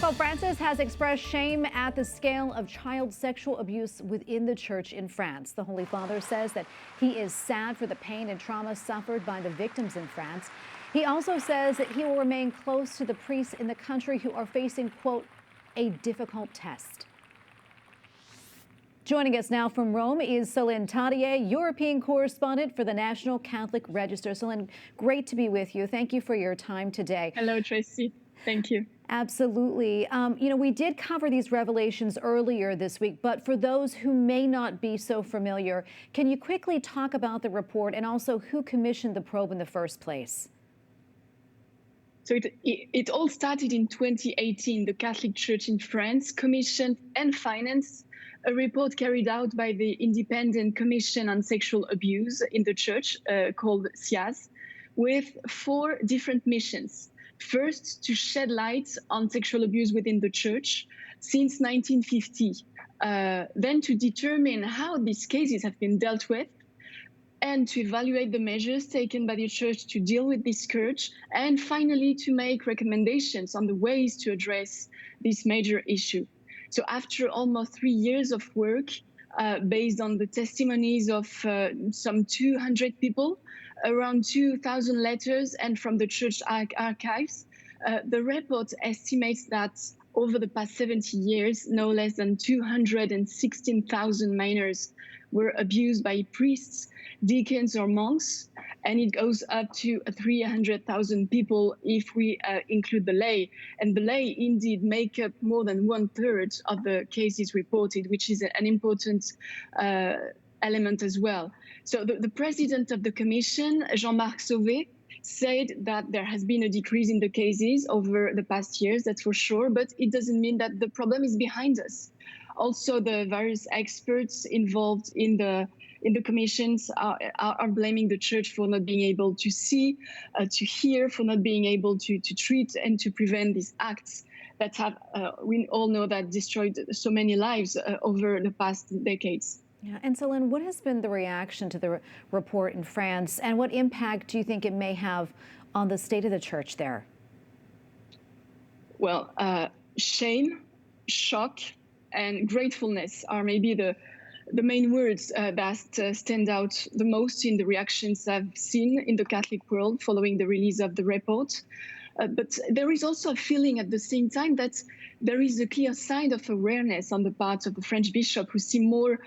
Pope Francis has expressed shame at the scale of child sexual abuse within the church in France. The Holy Father says that he is sad for the pain and trauma suffered by the victims in France. He also says that he will remain close to the priests in the country who are facing, quote, a difficult test. Joining us now from Rome is Solene Tadie, European Correspondent for the National Catholic Register. Solene, great to be with you. Thank you for your time today. Hello, Tracy. Thank you. Absolutely. We did cover these revelations earlier this week, but for those who may not be so familiar, can you quickly talk about the report and also who commissioned the probe in the first place? So it all started in 2018. The Catholic Church in France commissioned and financed a report carried out by the Independent Commission on Sexual Abuse in the Church, called CIAS, with 4 different missions. First, to shed light on sexual abuse within the Church since 1950. Then to determine how these cases have been dealt with, and to evaluate the measures taken by the Church to deal with this scourge, and finally to make recommendations on the ways to address this major issue. So after almost 3 years of work, based on the testimonies of some 200 people, around 2,000 letters, and from the church archives, the report estimates that over the past 70 years, no less than 216,000 minors were abused by priests, deacons, or monks, and it goes up to 300,000 people if we include the lay. And the lay indeed make up more than 1/3 of the cases reported, which is an important element as well. So the president of the commission, Jean-Marc Sauvé, said that there has been a decrease in the cases over the past years, that's for sure, but it doesn't mean that the problem is behind us. Also, the various experts involved in the commissions are blaming the church for not being able to see, to hear, for not being able to treat and to prevent these acts that have, we all know, that destroyed so many lives over the past decades. Yeah, and Solene, what has been the reaction to the report in France, and what impact do you think it may have on the state of the church there? Well, shame, shock, and gratefulness are maybe the main words that stand out the most in the reactions I've seen in the Catholic world following the release of the report. But there is also a feeling at the same time that there is a clear sign of awareness on the part of the French bishop, who seem more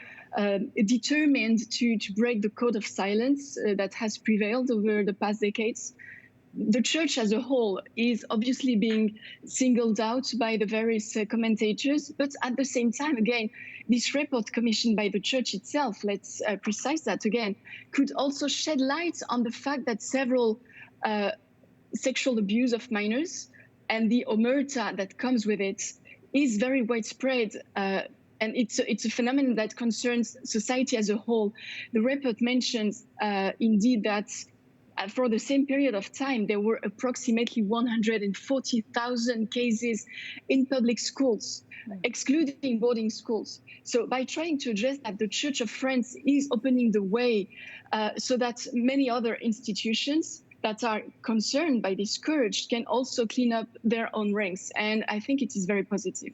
determined to break the code of silence that has prevailed over the past decades. The church as a whole is obviously being singled out by the various commentators, but at the same time, again, this report commissioned by the church itself, let's precise that again, could also shed light on the fact that several sexual abuse of minors and the omerta that comes with it is very widespread. And it's a phenomenon that concerns society as a whole. The report mentions indeed that for the same period of time, there were approximately 140,000 cases in public schools, excluding boarding schools. So by trying to address that, the Church of France is opening the way so that many other institutions that are concerned by this scourge can also clean up their own ranks. And I think it is very positive.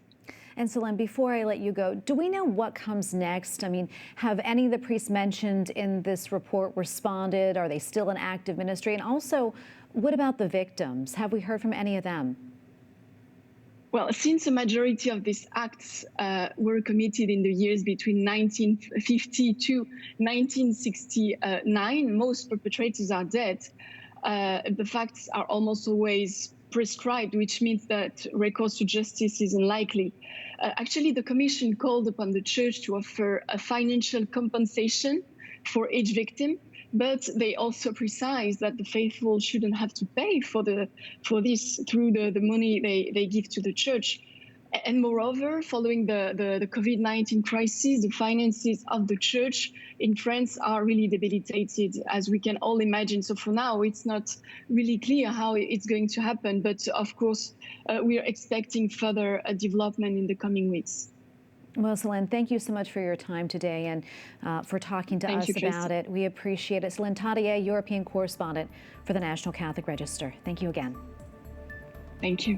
And Solene, before I let you go, do we know what comes next? I mean, have any of the priests mentioned in this report responded? Are they still in active ministry? And also, what about the victims? Have we heard from any of them? Well, since a majority of these acts were committed in the years between 1950 to 1969, most perpetrators are dead. The facts are almost always prescribed, which means that recourse to justice is unlikely. Actually, the Commission called upon the Church to offer a financial compensation for each victim, but they also precise that the faithful shouldn't have to pay for this through the money they give to the Church. And moreover, following the COVID-19 crisis, the finances of the Church in France are really debilitated, as we can all imagine. So for now, it's not really clear how it's going to happen. But of course, we are expecting further development in the coming weeks. Well, Solene, thank you so much for your time today and for talking to us about it. We appreciate it. Solene Tadie, European Correspondent for the National Catholic Register. Thank you again. Thank you.